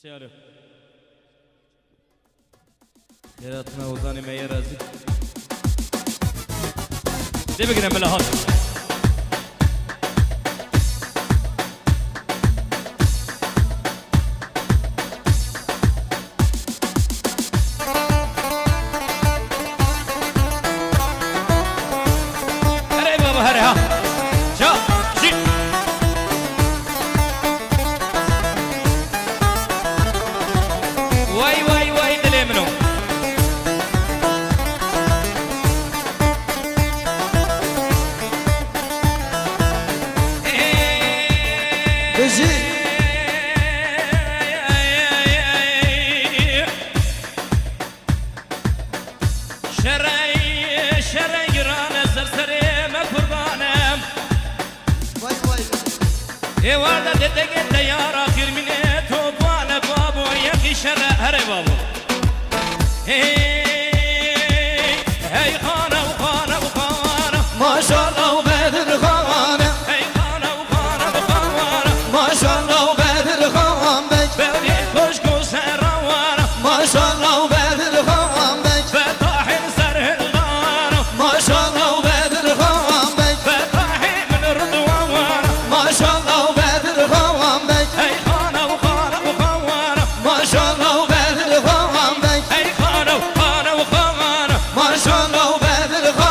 سيارة ياراتنا وزاني ما يرازي دي بقنا ملاهات هري بابا هري ها شا جي واي واي واي دلي منو شري رانا سرسري ما قربانم واي واي اي ورده ددك الديار اخر من توبانا بابو يكي شرع هري بابو هي خانه وخانه وخانه ما شاء الله وبدر خانه هي خانه وخانه وخانه ما شاء الله وبدر خان بك بودي كشكو سروانه ما شاء الله وبدر خان بك فتاحي سره الغانه ما شاء الله وبدر خان بك فتاحي من رضوانه ما شاء الله وبدر خان بك هي خانه وخانه وخانه ما شاء الله وبدر خان بك هي خانه وخانه وخانه ما شاء الله وبدر خان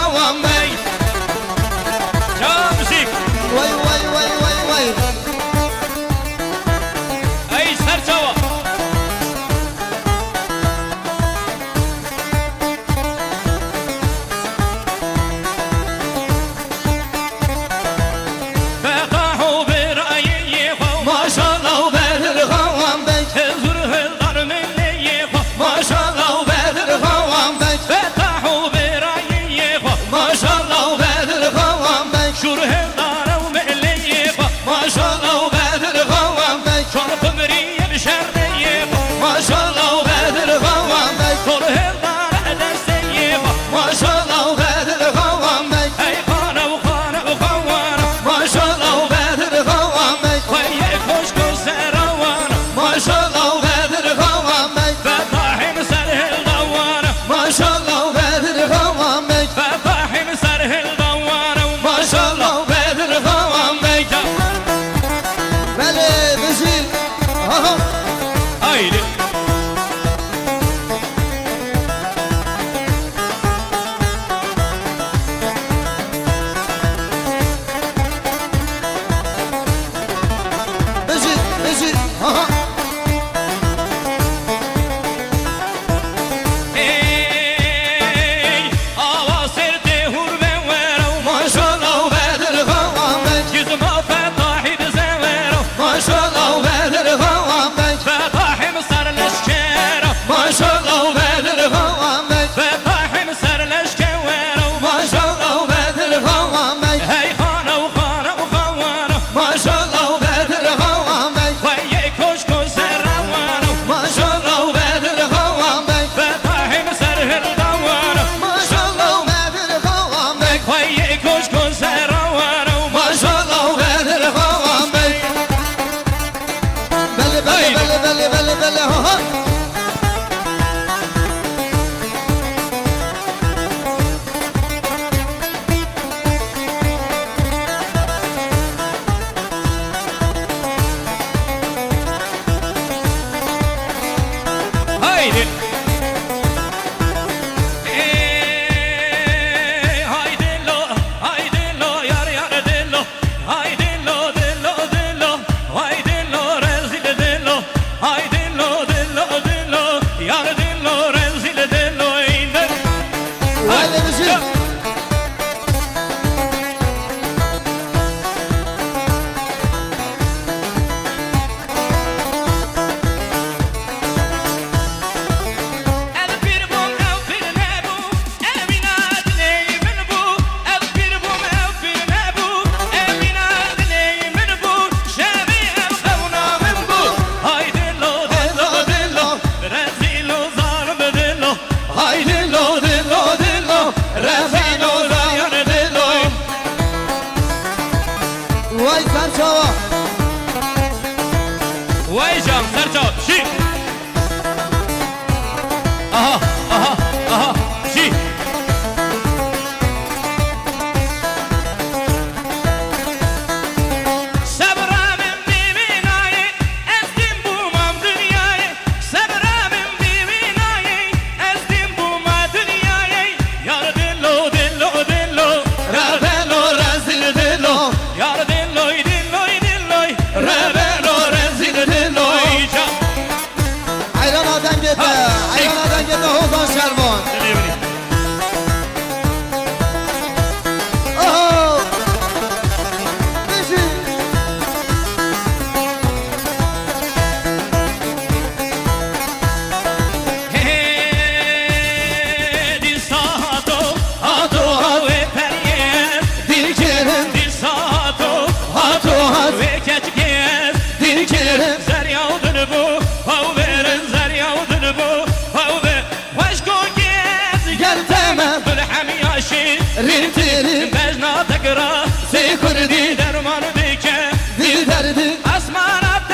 رینتری بجنا تقرا سی کردی درمان دیگه دل دردی اسمانات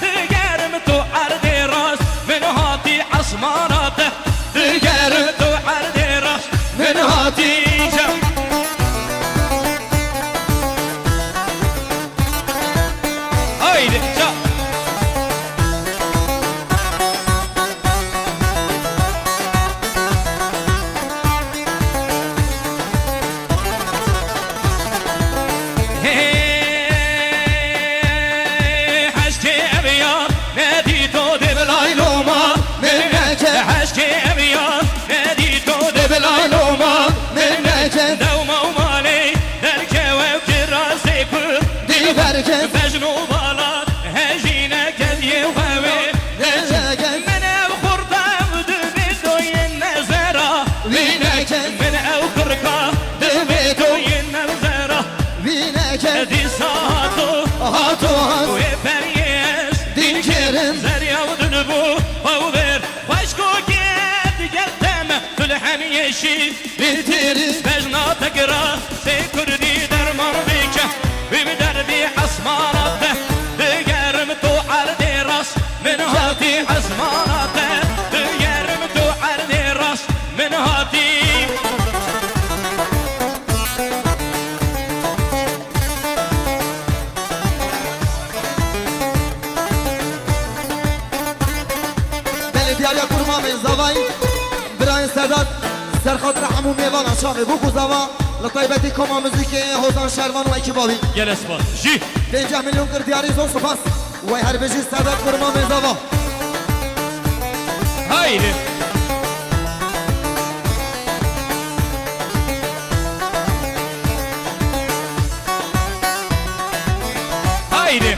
دیگرم تو عرض راست من هاتی اسمانات دیگرم تو عرض راست من هاتی haydi çal. فجنو بالات هجينا كذي وهوي من او خرطة دبيتو النزرة من او خرقة دبيتو النزرة دي صاتو هاتو وفريس دين كرم زريا ودنبو ووبر واشكو كيد قدام تلحن يشي رینتری فجنا تقرا سيكردي درمر بيك بمدربي حسماناته دقرم تو عرضي راس من هاتي حسماناته دقرم تو عرضي راس من هاتي بله دیاریا کرما من زوای براین سرداد سرخاطر همون میوان شامه بگو زوا لطایبتی کما موزیک حوزان شروان و اکیباوی gel اسبا جي 5 میلیون کرد دیاری زور سپاس و هر بجی سرداد کرما من زوا هايدي هايدي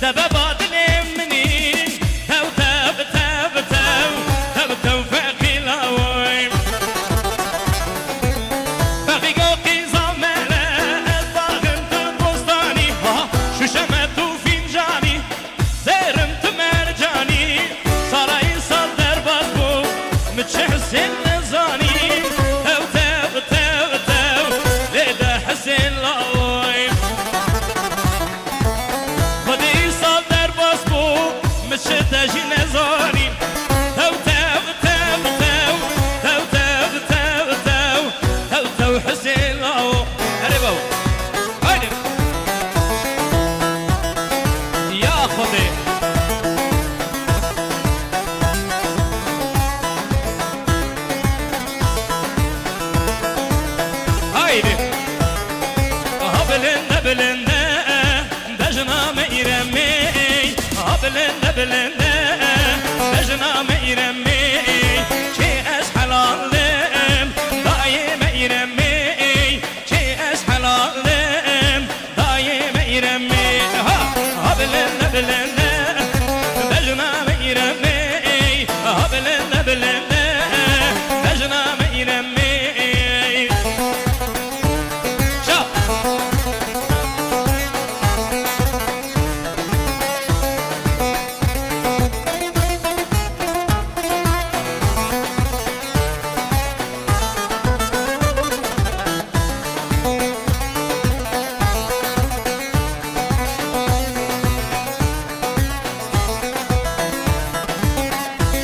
دبابا دلم منين تو تو تو تو تو تو فاقي لاوي فاقي قوقي زمالة الضاغم تبوستاني شو شمتو فنجاني زيرمت مرجاني صراي صدر بطبو متشحسن نزاني تو تو تو تو ليدا حسين لاوي خدي صدر بطبو متشتاجي نزاني تو تو تو تو تو تو تو تو تو حسين لاوي هربو هيدي يا خدي هيدي هبلن هبلن دجنا ميرمي هبلن هبلن دجنا ميرمي شي اسحلالم دايم ميرمي شي اسحلالم دايم ميرمي هبلن هبلن دجنا ميرمي هبلن هبلن دجنا ميرمي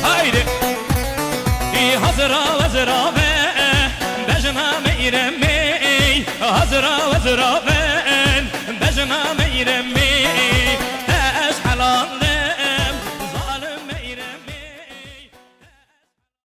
هيدي هزرا وزرا بجنا ميرمي هزرا وزرا